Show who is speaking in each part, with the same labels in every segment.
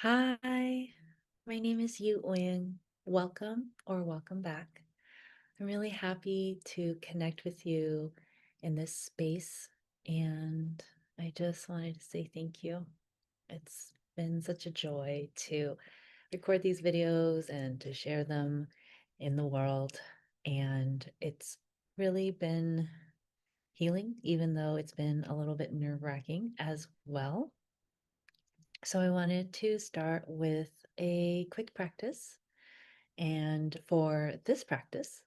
Speaker 1: Hi, my name is Yu Ouyang. Welcome or welcome back. I'm really happy to connect with you in this space, and I just wanted to say thank you. It's been such a joy to record these videos and to share them in the world, and it's really been healing, even though it's been a little bit nerve-wracking as well. So I wanted to start with a quick practice. And for this practice,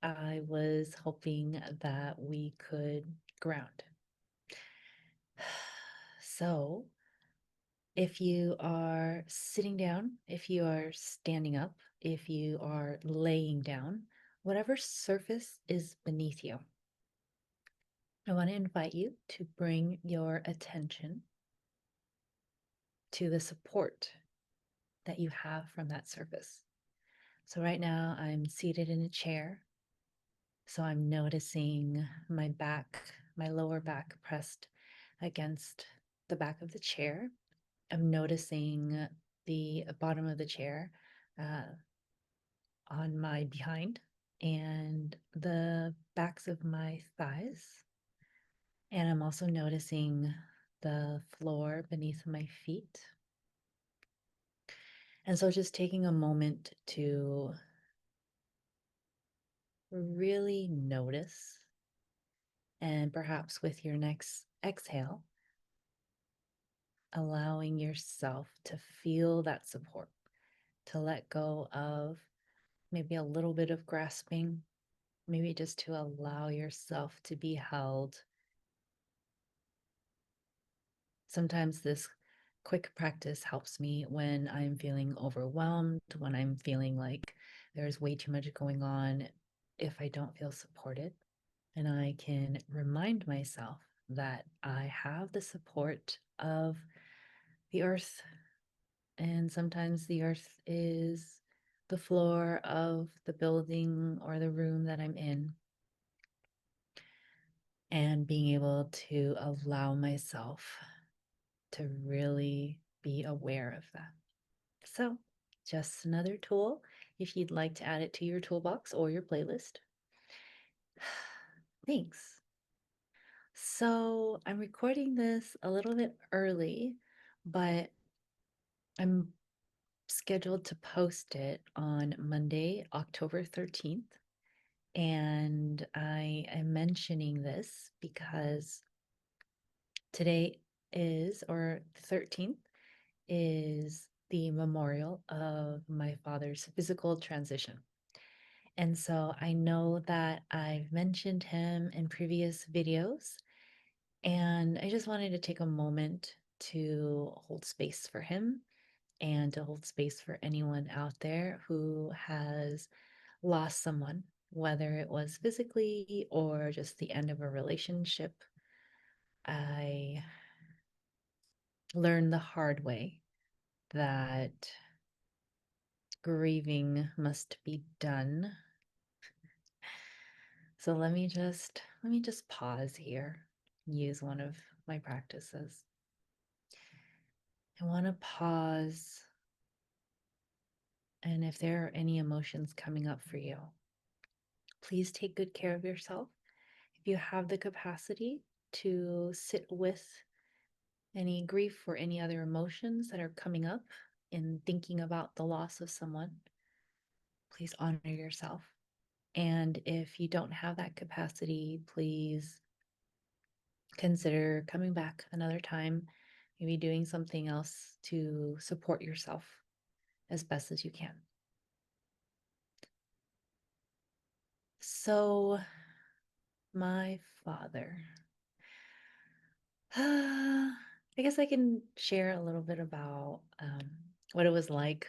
Speaker 1: I was hoping that we could ground. So if you are sitting down, if you are standing up, if you are laying down, whatever surface is beneath you, I want to invite you to bring your attention to the support that you have from that surface. So right now I'm seated in a chair. So I'm noticing my back, my lower back pressed against the back of the chair. I'm noticing the bottom of the chair uh, on my behind and the backs of my thighs. And I'm also noticing the floor beneath my feet. And so just taking a moment to really notice, and perhaps with your next exhale, allowing yourself to feel that support, to let go of maybe a little bit of grasping, maybe just to allow yourself to be held. Sometimes this quick practice helps me when I'm feeling overwhelmed, when I'm feeling like there's way too much going on, if I don't feel supported. And I can remind myself that I have the support of the earth. And sometimes the earth is the floor of the building or the room that I'm in. And being able to allow myself to really be aware of that. So, just another tool if you'd like to add it to your toolbox or your playlist. Thanks. So, I'm recording this a little bit early, but I'm scheduled to post it on Monday, October 13th. And I am mentioning this because today is, or the 13th, is the memorial of my father's physical transition. And so I know that I've mentioned him in previous videos, and I just wanted to take a moment to hold space for him and to hold space for anyone out there who has lost someone, whether it was physically or just the end of a relationship. I learned the hard way that grieving must be done. So let me just pause here, use one of my practices. I want to pause, and if there are any emotions coming up for you, please take good care of yourself. If you have the capacity to sit with any grief or any other emotions that are coming up in thinking about the loss of someone, please honor yourself. And if you don't have that capacity, please consider coming back another time, maybe doing something else to support yourself as best as you can. So, my father. I guess I can share a little bit about what it was like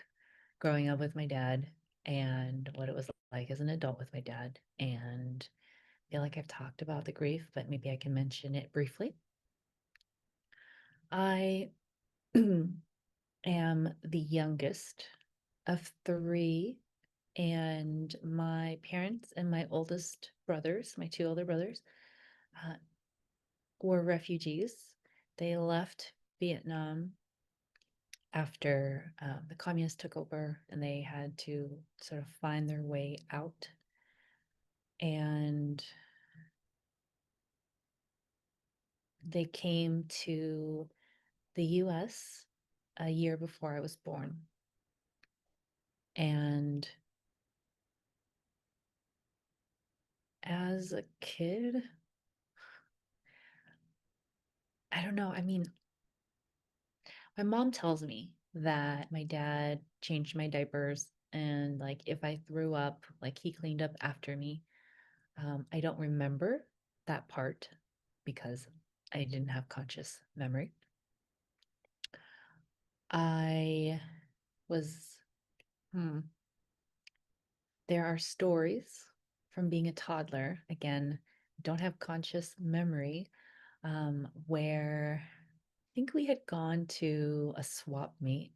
Speaker 1: growing up with my dad and what it was like as an adult with my dad. And I feel like I've talked about the grief, but maybe I can mention it briefly. I am the youngest of three, and my parents and my oldest brothers, my two older brothers, uh, were refugees. They left Vietnam after the communists took over and they had to sort of find their way out. And they came to the US a year before I was born. And as a kid, I don't know. I mean, my mom tells me that my dad changed my diapers and like if I threw up, like he cleaned up after me. I don't remember that part because I didn't have conscious memory. I was, hmm, there are stories from being a toddler. Again, don't have conscious memory, where I think we had gone to a swap meet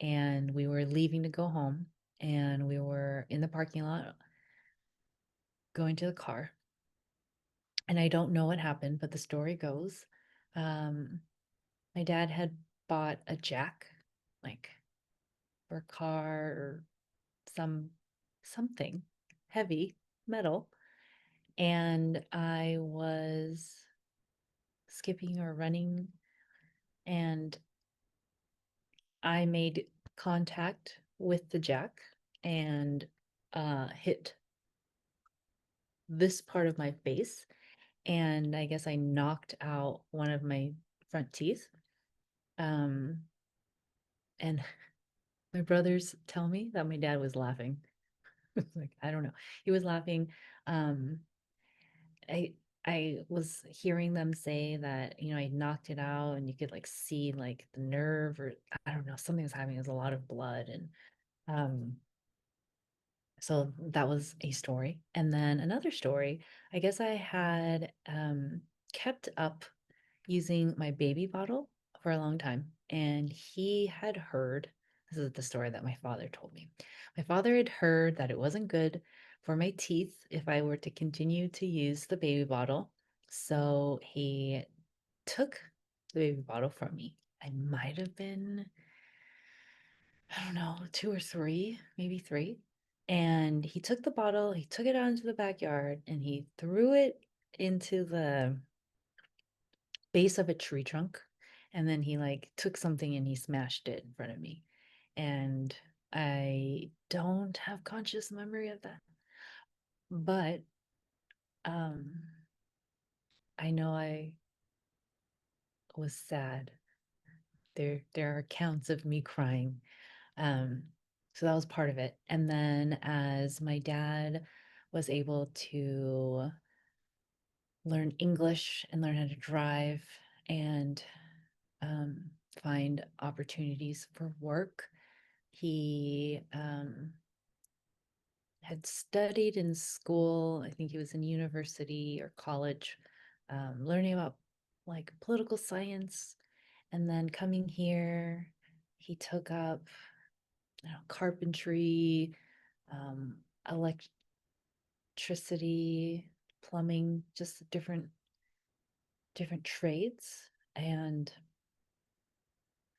Speaker 1: and we were leaving to go home and we were in the parking lot going to the car. And I don't know what happened, but the story goes, um, my dad had bought a jack, like for a car or some something heavy metal, and I was skipping or running, and I made contact with the jack and hit this part of my face, and I guess I knocked out one of my front teeth. Um, and my brothers tell me that my dad was laughing. Like, I don't know. He was laughing. Um, I I was hearing them say that, I knocked it out and you could like see like the nerve or I don't know, something was happening. There's a lot of blood and um so that was a story. And then another story, I guess I had kept up using my baby bottle for a long time. And he had heard, this is the story that my father told me. My father had heard that it wasn't good for my teeth if I were to continue to use the baby bottle. So he took the baby bottle from me. I might have been, I don't know, two or three, maybe three. And he took the bottle, he took it out into the backyard, and he threw it into the base of a tree trunk. And then he like took something and he smashed it in front of me. And I don't have conscious memory of that. But um I know I was sad. There are accounts of me crying. Um, so that was part of it. And then as my dad was able to learn English and learn how to drive and um, find opportunities for work, he had studied in school. I think he was in university or college, learning about like political science. And then coming here, he took up carpentry, um, electricity, plumbing, just different trades. And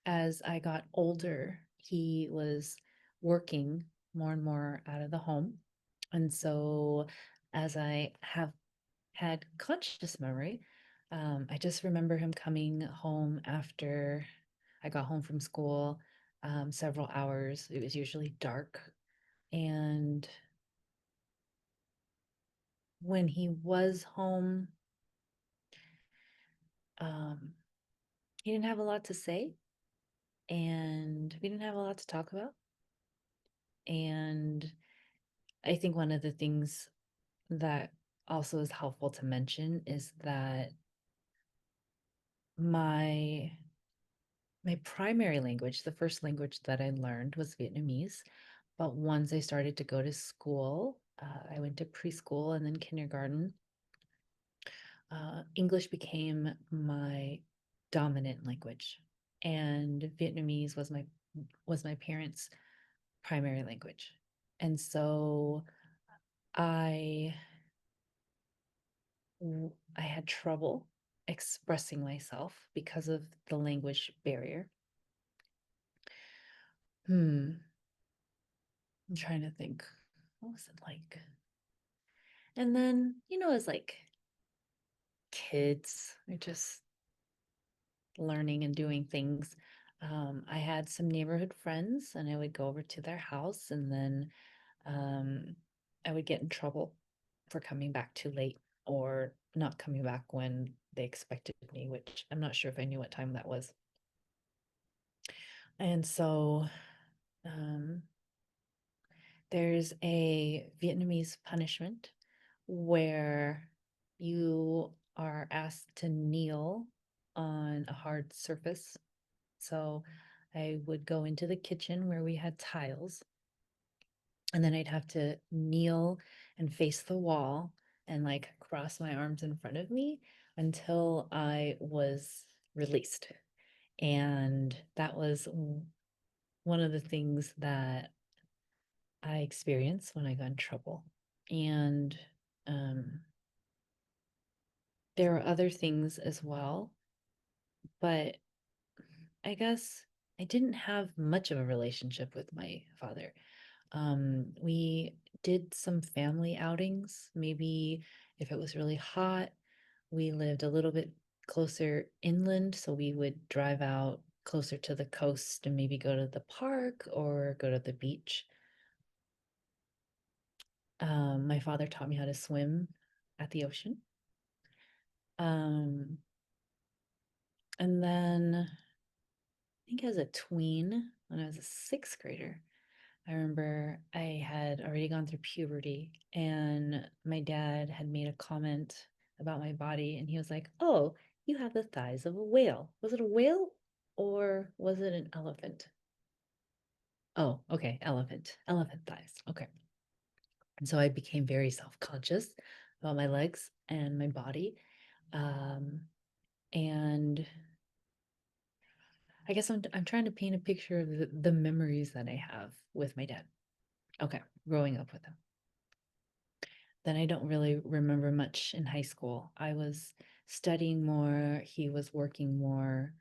Speaker 1: as I got older, he was working more and more out of the home. And so as I have had conscious memory, I just remember him coming home after I got home from school, several hours. It was usually dark. And when he was home, um, he didn't have a lot to say, and we didn't have a lot to talk about. And I think one of the things that also is helpful to mention is that my my primary language, the first language that I learned was Vietnamese. But once I started to go to school, I went to preschool and then kindergarten. English became my dominant language, and Vietnamese was my parents' primary language. And so I I had trouble expressing myself because of the language barrier. Hmm. I'm trying to think. What was it like? And then, as like kids, we're just learning and doing things. I had some neighborhood friends, and I would go over to their house, and then um, I would get in trouble for coming back too late or not coming back when they expected me, which I'm not sure if I knew what time that was. And so um, there's a Vietnamese punishment where you are asked to kneel on a hard surface. So I would go into the kitchen where we had tiles, and then I'd have to kneel and face the wall and like cross my arms in front of me until I was released. And that was one of the things that I experienced when I got in trouble. And um, there are other things as well, but I guess I didn't have much of a relationship with my father. We did some family outings. Maybe if it was really hot, we lived a little bit closer inland, so we would drive out closer to the coast and maybe go to the park or go to the beach. My father taught me how to swim at the ocean. Um, and then I think as a tween, when I was a sixth grader, I remember I had already gone through puberty, and my dad had made a comment about my body, and he was like, "Oh, you have the thighs of a whale. Was it a whale or was it an elephant?" Oh, okay, elephant. Elephant thighs. Okay. And so I became very self-conscious about my legs and my body. Um, and I guess I'm trying to paint a picture of the memories that I have with my dad. Okay, growing up with him. Then I don't really remember much in high school. I was studying more, he was working more.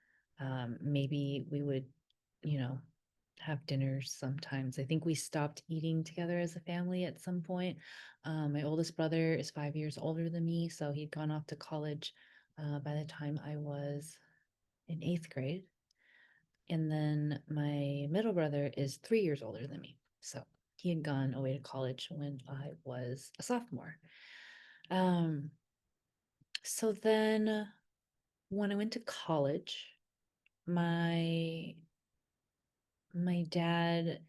Speaker 1: Maybe we would, you know, have dinners sometimes. I think we stopped eating together as a family at some point. My oldest brother is 5 years older than me, so he'd gone off to college by the time I was in eighth grade. And then my middle brother is 3 years older than me. So he had gone away to college when I was a sophomore. Um, so then when I went to college, my my dad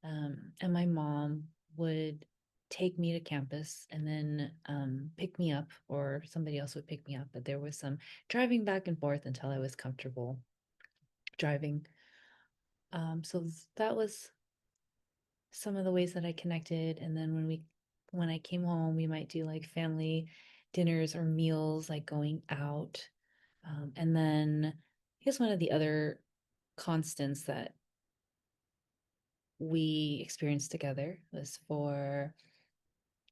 Speaker 1: and my mom would take me to campus and then pick me up, or somebody else would pick me up. But there was some driving back and forth until I was comfortable driving. So that was some of the ways that I connected. And then when I came home, we might do like family dinners or meals, like going out. And then I guess one of the other constants that we experienced together was for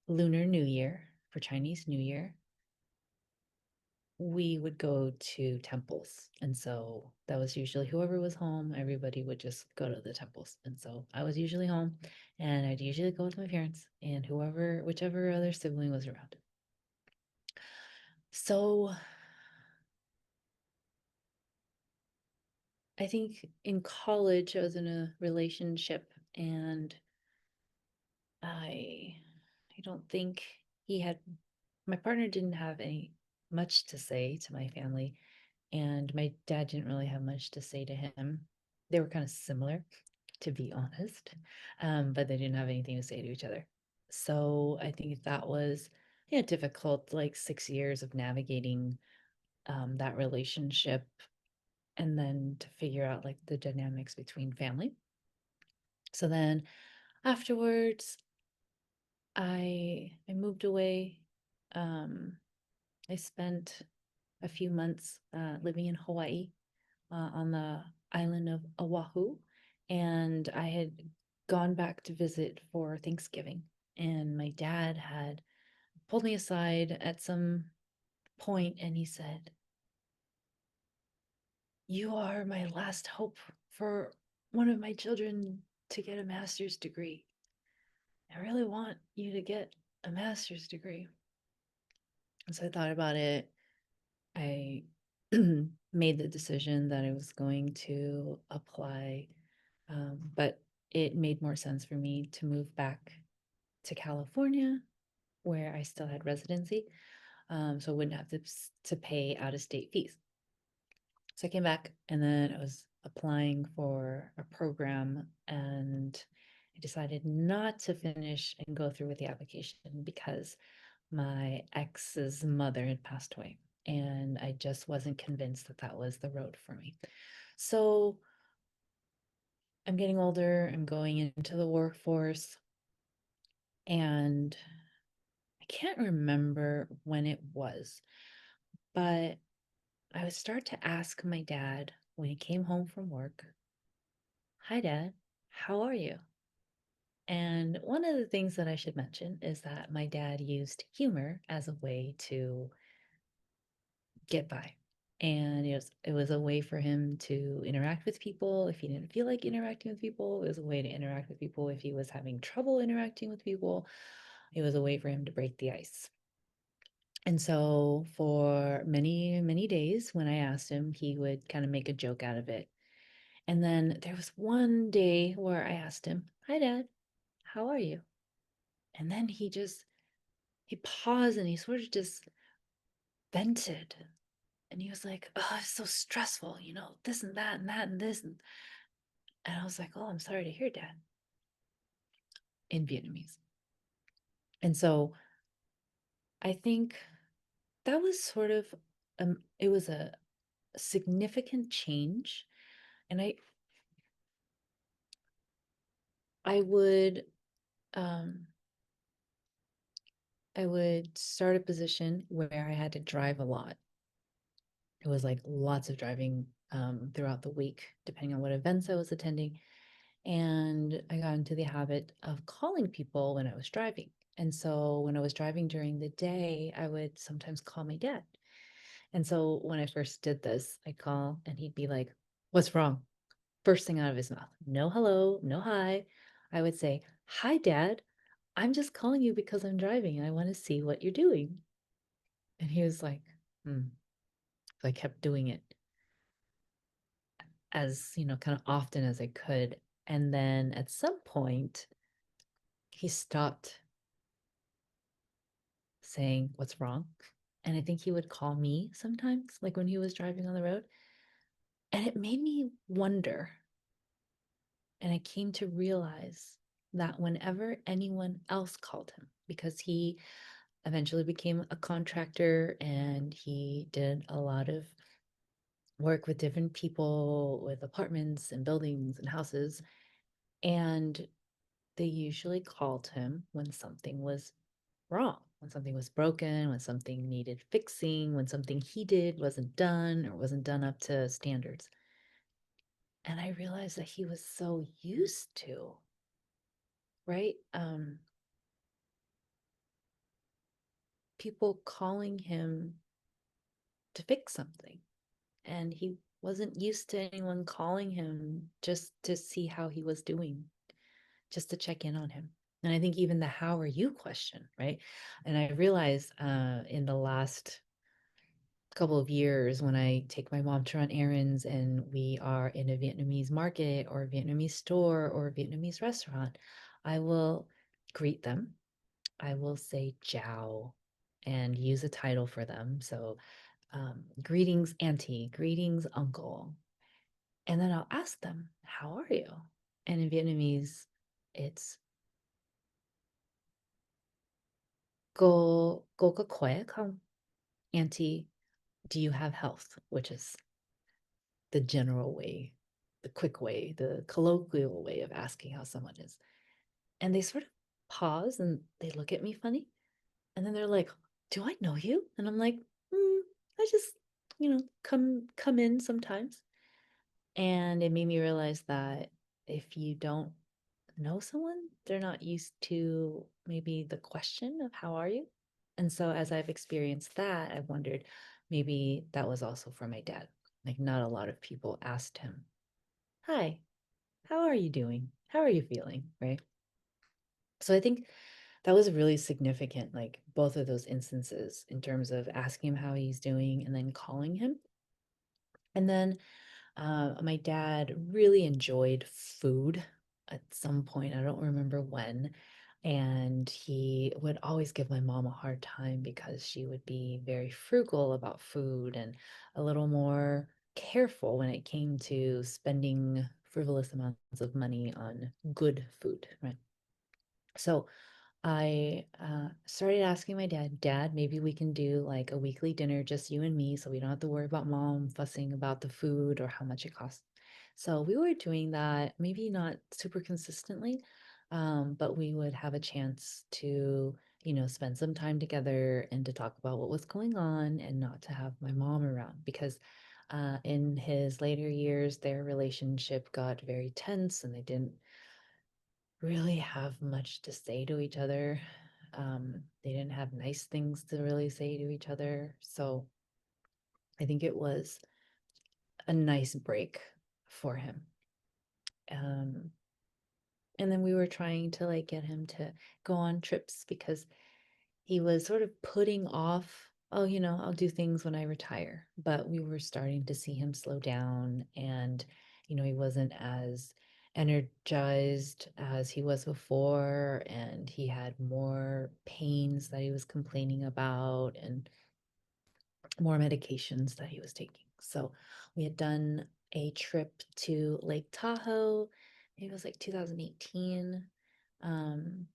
Speaker 1: Lunar New Year, for Chinese New Year. We would go to temples. And so that was usually whoever was home, everybody would just go to the temples. And so I was usually home, and I'd usually go with my parents and whichever other sibling was around. So I think in college, I was in a relationship, and I I don't think he had my partner didn't have any much to say to my family, and my dad didn't really have much to say to him. They were kind of similar, to be honest, but they didn't have anything to say to each other. So I think that was, yeah, difficult, like 6 years of navigating that relationship, and then to figure out like the dynamics between family. So then afterwards, I moved away. Um, I spent a few months living in Hawaii on the island of Oahu, and I had gone back to visit for Thanksgiving. And my dad had pulled me aside at some point, and he said, "You are my last hope for one of my children to get a master's degree. I really want you to get a master's degree. And so I thought about it. I made the decision that I was going to apply, but it made more sense for me to move back to California where I still had residency, so I wouldn't have to pay out of state fees. So I came back and then I was applying for a program and I decided not to finish and go through with the application because my ex's mother had passed away and I just wasn't convinced that that was the road for me. So I'm getting older, I'm going into the workforce, and I can't remember when it was, but I would start to ask my dad when he came home from work, "Hi, Dad, how are you?" And one of the things that I should mention is that my dad used humor as a way to get by. And it was a way for him to interact with people if he didn't feel like interacting with people. It was a way to interact with people if he was having trouble interacting with people. It was a way for him to break the ice. And so for many, many days, when I asked him, he would kind of make a joke out of it. And then there was one day where I asked him, "Hi, Dad, how are you?" And then he paused and he sort of just vented. And he was like, "Oh, it's so stressful, this and that and that and this." And I was like, "Oh, I'm sorry to hear, Dad," in Vietnamese. And so I think that was sort of, it was a significant change. And I would, um, I would start a position where I had to drive a lot. It was like lots of driving throughout the week, depending on what events I was attending. And I got into the habit of calling people when I was driving. And so when I was driving during the day, I would sometimes call my dad. And so when I first did this, I'd call and he'd be like, "What's wrong?" First thing out of his mouth. No hello, no hi. I would say, "Hi, Dad. I'm just calling you because I'm driving and I want to see what you're doing." And he was like, hmm. So I kept doing it as, kind of often as I could. And then at some point, he stopped saying, "What's wrong?" And I think he would call me sometimes, like when he was driving on the road. And it made me wonder. And I came to realize that whenever anyone else called him, because he eventually became a contractor and he did a lot of work with different people with apartments and buildings and houses. And they usually called him when something was wrong, when something was broken, when something needed fixing, when something he did wasn't done or wasn't done up to standards. And I realized that he was so used to, right? People calling him to fix something. And he wasn't used to anyone calling him just to see how he was doing, just to check in on him. And I think even the "how are you" question, right? And I realized in the last couple of years when I take my mom to run errands and we are in a Vietnamese market or a Vietnamese store or a Vietnamese restaurant, I will greet them. I will say "Jiao" and use a title for them. So, greetings, Auntie, greetings, Uncle. And then I'll ask them, "How are you?" And in Vietnamese, it's Cô có khỏe không? Auntie, do you have health? Which is the general way, the quick way, the colloquial way of asking how someone is. And they sort of pause and they look at me funny. And then they're like, "Do I know you?" And I'm like, I just, come in sometimes. And it made me realize that if you don't know someone, they're not used to maybe the question of "How are you?" And so as I've experienced that, I've wondered maybe that was also for my dad. Like not a lot of people asked him, "Hi, how are you doing? How are you feeling? Right. So I think that was really significant, like both of those instances in terms of asking him how he's doing and then calling him. And then my dad really enjoyed food at some point. I don't remember when. And he would always give my mom a hard time because she would be very frugal about food and a little more careful when it came to spending frivolous amounts of money on good food, right? So I started asking my dad, Dad, maybe we can do like a weekly dinner, just you and me, so we don't have to worry about mom fussing about the food or how much it costs. So we were doing that, maybe not super consistently, but we would have a chance to, spend some time together and to talk about what was going on and not to have my mom around because in his later years, their relationship got very tense and they didn't really have much to say to each other. They didn't have nice things to really say to each other. So I think it was a nice break for him. Um, and then we were trying to like get him to go on trips because he was sort of putting off, oh, I'll do things when I retire. But we were starting to see him slow down and, he wasn't as energized as he was before. And he had more pains that he was complaining about and more medications that he was taking. So we had done a trip to Lake Tahoe. It was like 2018. Um,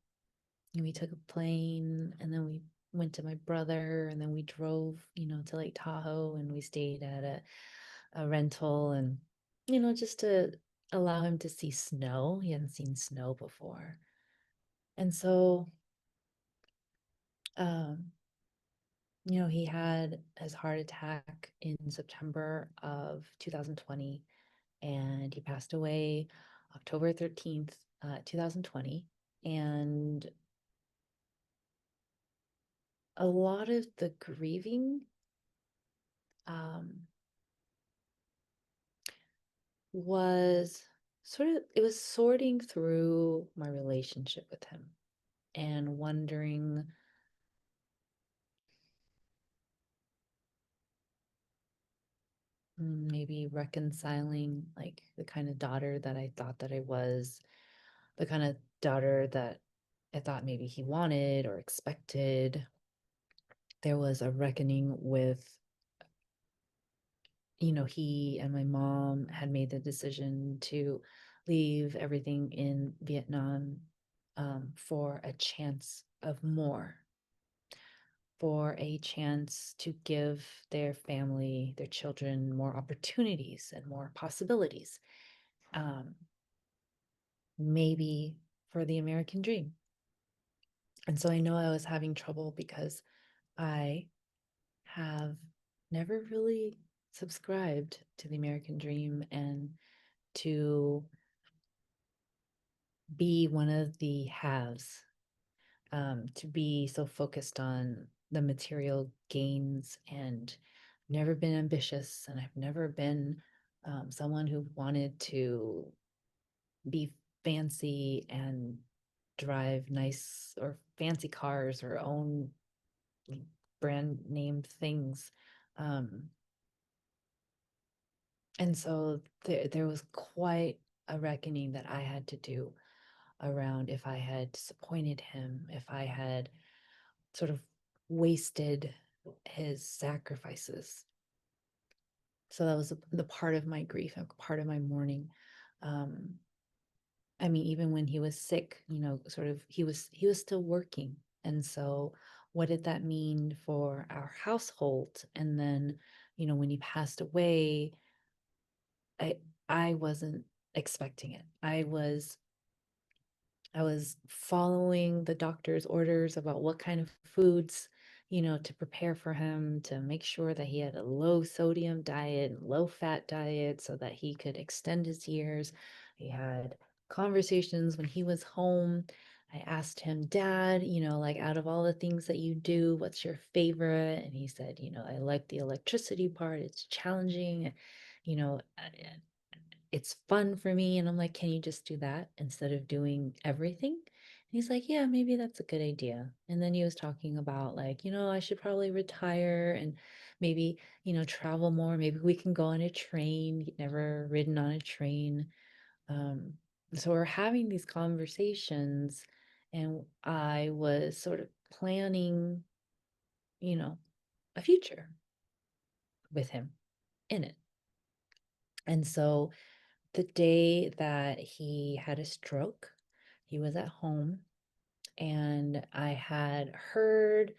Speaker 1: and we took a plane and then we went to my brother and then we drove, to Lake Tahoe and we stayed at a rental and, just to allow him to see snow. He hadn't seen snow before. And so, um, he had his heart attack in September of 2020 and he passed away October 13th, 2020. And a lot of the grieving um, was it was sorting through my relationship with him and wondering, maybe reconciling like the kind of daughter that I thought that I was, the kind of daughter that I thought maybe he wanted or expected. There was a reckoning with, he and my mom had made the decision to leave everything in Vietnam, for a chance of more, for a chance to give their family, their children, more opportunities and more possibilities. Um, Maybe for the American dream. And so I know I was having trouble because I have never really subscribed to the American dream and to be one of the haves, to be so focused on the material gains and never been ambitious and I've never been someone who wanted to be fancy and drive nice or fancy cars or own brand name things. Um, and so there was quite a reckoning that I had to do around if I had disappointed him, if I had sort of wasted his sacrifices. So that was the part of my grief, a part of my mourning. Um, I mean, even when he was sick, sort of he was still working. And so what did that mean for our household? And then, when he passed away, I I wasn't expecting it. I was following the doctor's orders about what kind of foods, to prepare for him to make sure that he had a low sodium diet and low fat diet so that he could extend his years. He had conversations when he was home. I asked him, Dad, like out of all the things that you do, what's your favorite? And he said, I like the electricity part. It's challenging. You know, it's fun for me. And I'm like, can you just do that instead of doing everything? And he's like, yeah, maybe that's a good idea. And then he was talking about, like, I should probably retire and maybe, travel more. Maybe we can go on a train. He'd never ridden on a train. Um, so we're having these conversations, and I was sort of planning, you know, a future with him in it. And so the day that he had a stroke, he was at home, and I had heard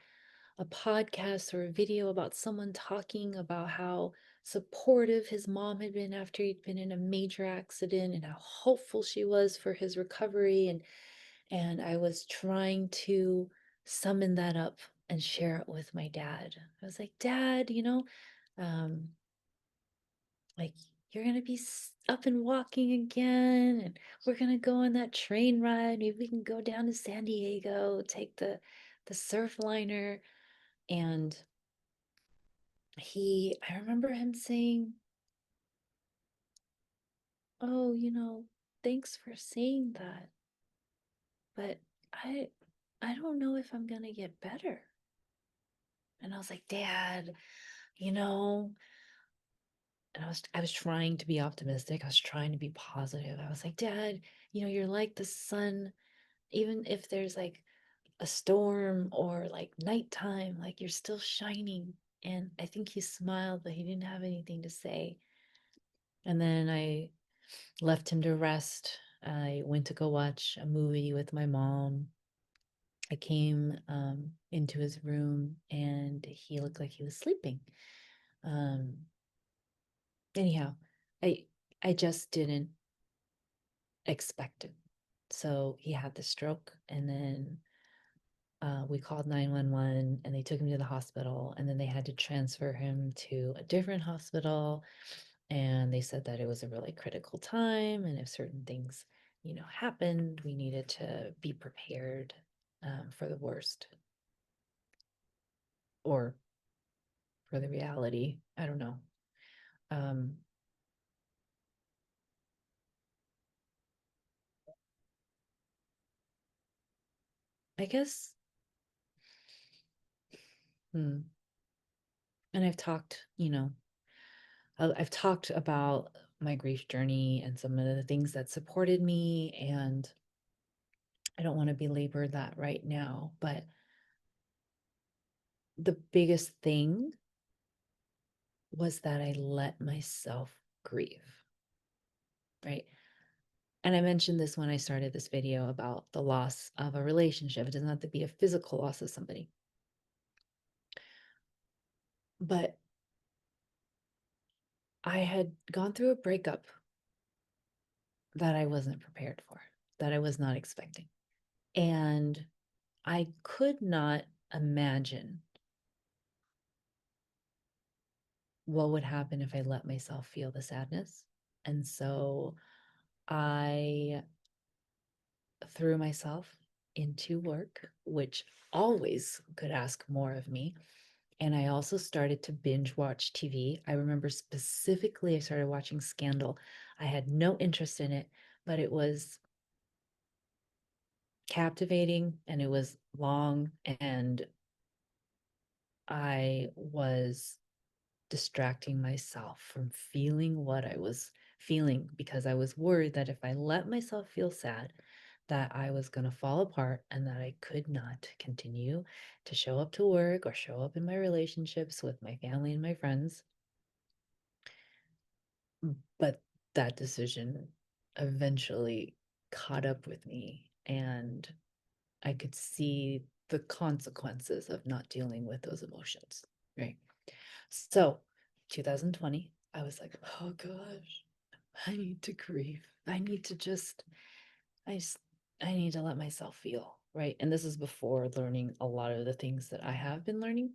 Speaker 1: a podcast or a video about someone talking about how supportive his mom had been after he'd been in a major accident and how hopeful she was for his recovery. And I was trying to summon that up and share it with my dad. I was like, Dad, um, like, you're gonna be up and walking again, and we're gonna go on that train ride. Maybe we can go down to San Diego, take the surf liner. And I remember him saying, "Oh, thanks for saying that, but I I don't know if I'm gonna get better." And I was like, Dad, you know, and I was trying to be optimistic. I was trying to be positive. I was like, Dad, you're like the sun, even if there's like a storm or like nighttime, like you're still shining. And I think he smiled, but he didn't have anything to say. And then I left him to rest. I went to go watch a movie with my mom. I came into his room, and he looked like he was sleeping. Um, anyhow, I I just didn't expect it. So he had the stroke, and then we called 911, and they took him to the hospital, and then they had to transfer him to a different hospital. And they said that it was a really critical time, and if certain things, happened, we needed to be prepared for the worst, or for the reality. I don't know. Um, I guess, hmm, and I've talked about my grief journey and some of the things that supported me, and I don't want to belabor that right now, but the biggest thing was that I let myself grieve, right? And I mentioned this when I started this video about the loss of a relationship. It doesn't have to be a physical loss of somebody, but I had gone through a breakup that I wasn't prepared for, that I was not expecting. And I could not imagine what would happen if I let myself feel the sadness. And so I threw myself into work, which always could ask more of me. And I also started to binge watch TV. I remember specifically, I started watching Scandal. I had no interest in it, but it was captivating, and it was long, and I was distracting myself from feeling what I was feeling, because I was worried that if I let myself feel sad, that I was going to fall apart and that I could not continue to show up to work or show up in my relationships with my family and my friends. But that decision eventually caught up with me, and I could see the consequences of not dealing with those emotions, right? So, 2020, I was like, oh gosh, I need to grieve. I need to just, I just, I need to let myself feel, right? And this is before learning a lot of the things that I have been learning.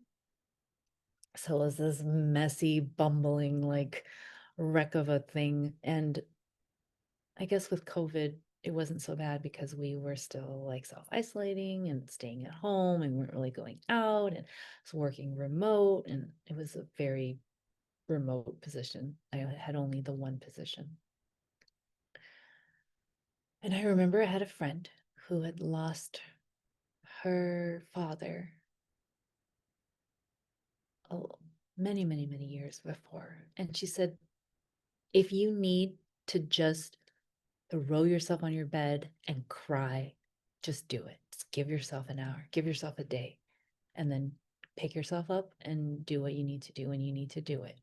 Speaker 1: So it was this messy, bumbling, like wreck of a thing. And I guess with COVID, it wasn't so bad because we were still like self-isolating and staying at home, and weren't really going out, and was working remote, and it was a very remote position. I had only the one position. And I remember I had a friend who had lost her father oh, many, many, many years before. And she said, if you need to just throw yourself on your bed and cry, just do it. Just give yourself an hour, give yourself a day, and then pick yourself up and do what you need to do when you need to do it.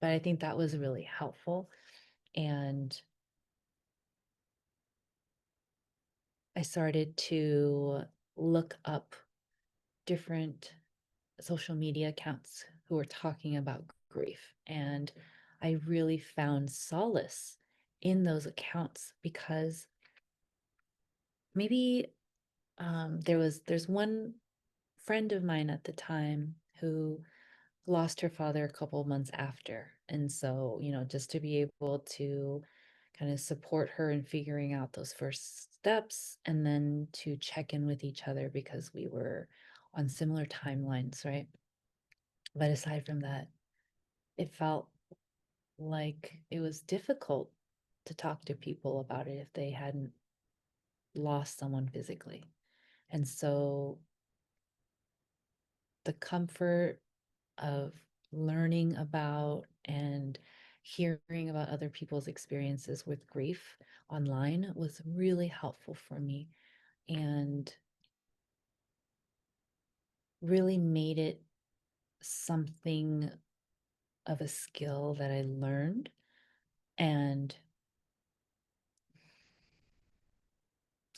Speaker 1: But I think that was really helpful. And I started to look up different social media accounts who were talking about grief. And I really found solace in those accounts because maybe there's one friend of mine at the time who lost her father a couple of months after. And so, just to be able to kind of support her in figuring out those first steps and then to check in with each other because we were on similar timelines, right? But aside from that, it felt like it was difficult to talk to people about it if they hadn't lost someone physically. And so the comfort of learning about and hearing about other people's experiences with grief online was really helpful for me and really made it something of a skill that I learned. And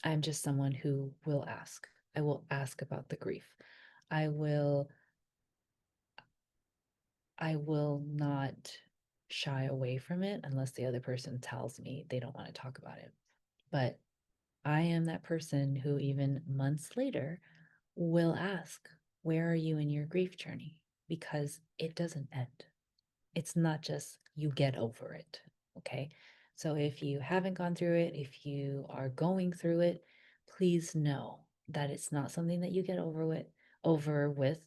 Speaker 1: I'm just someone who will ask. I will ask about the grief. I will I will not shy away from it unless the other person tells me they don't want to talk about it. But I am that person who, even months later, will ask, where are you in your grief journey? Because it doesn't end. It's not just you get over it. Okay. So if you haven't gone through it, if you are going through it, please know that it's not something that you get over with.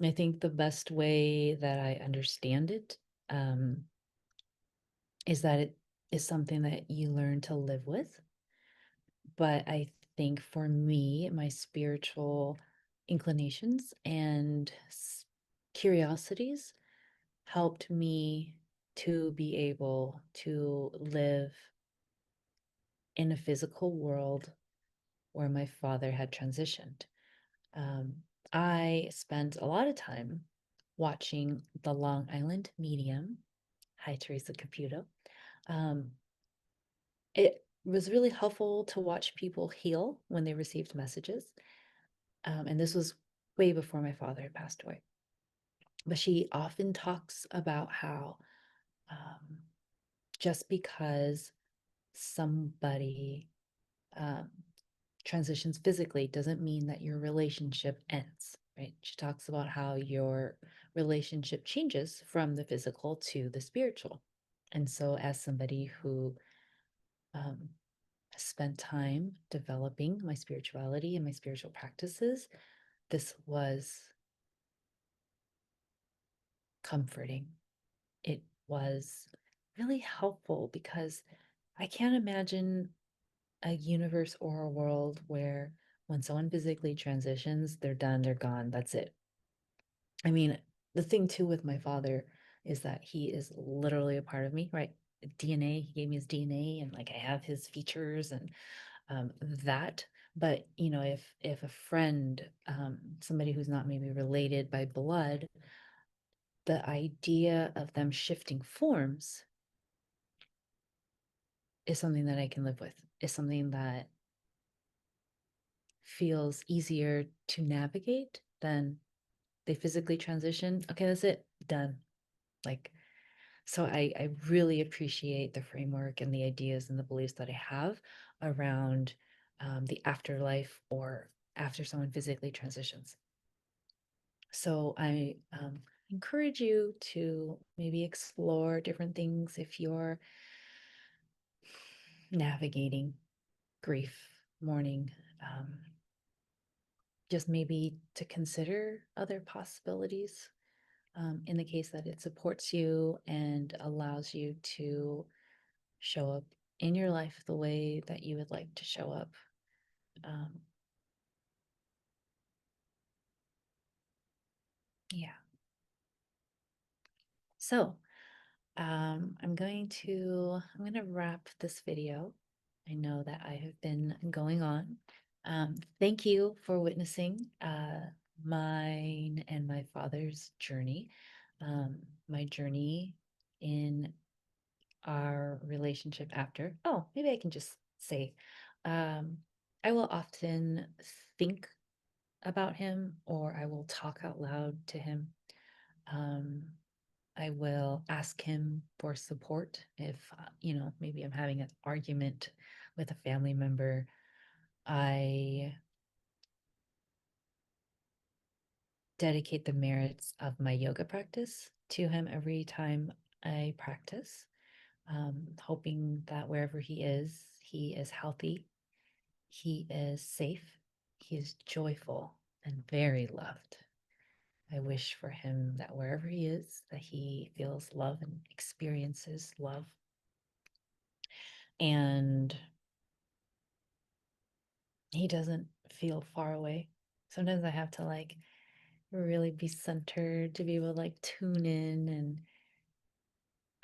Speaker 1: I think the best way that I understand it um, is that it is something that you learn to live with. But I think for me, my spiritual inclinations and curiosities helped me to be able to live in a physical world where my father had transitioned. Um, I spent a lot of time watching the Long Island Medium. Hi, Teresa Caputo. Um, it was really helpful to watch people heal when they received messages. And this was way before my father had passed away. But she often talks about how um, just because somebody um, transitions physically doesn't mean that your relationship ends, right? She talks about how your relationship changes from the physical to the spiritual. And so, as somebody who um, spent time developing my spirituality and my spiritual practices, this was comforting. It was really helpful because I can't imagine a universe or a world where when someone physically transitions, they're done, they're gone, that's it. I mean, the thing too with my father is that he is literally a part of me, right? DNA, he gave me his DNA and like I have his features and that. But if a friend, somebody who's not maybe related by blood, the idea of them shifting forms is something that I can live with, is something that feels easier to navigate than they physically transition. Okay, that's it, done. Like, so I really appreciate the framework and the ideas and the beliefs that I have around the afterlife or after someone physically transitions. So I encourage you to maybe explore different things if you're navigating grief, mourning, um, just maybe to consider other possibilities in the case that it supports you and allows you to show up in your life the way that you would like to show up. Um, yeah. So, I'm going to wrap this video. I know that I have been going on. Thank you for witnessing mine and my father's journey. Um, my journey in our relationship after. Oh, maybe I can just say, um, I will often think about him or I will talk out loud to him. Um, I will ask him for support if, maybe I'm having an argument with a family member. I dedicate the merits of my yoga practice to him every time I practice, hoping that wherever he is healthy, he is safe, he is joyful, and very loved. I wish for him that wherever he is, that he feels love and experiences love. And he doesn't feel far away. Sometimes I have to like really be centered to be able to like tune in, and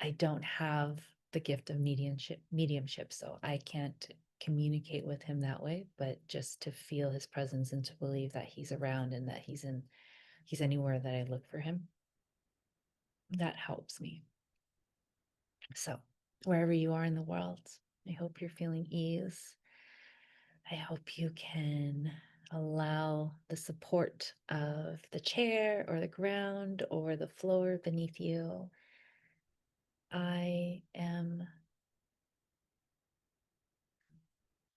Speaker 1: I don't have the gift of mediumship, so I can't communicate with him that way, but just to feel his presence and to believe that he's around and that he's anywhere that I look for him, that helps me. So, wherever you are in the world, I hope you're feeling ease. I hope you can allow the support of the chair or the ground or the floor beneath you. I am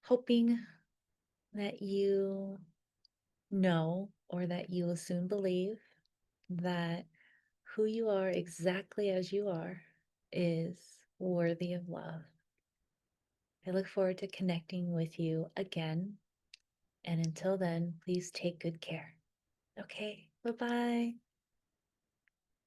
Speaker 1: hoping that you know or that you will soon believe that who you are exactly as you are is worthy of love. I look forward to connecting with you again. And until then, please take good care. Okay, bye bye.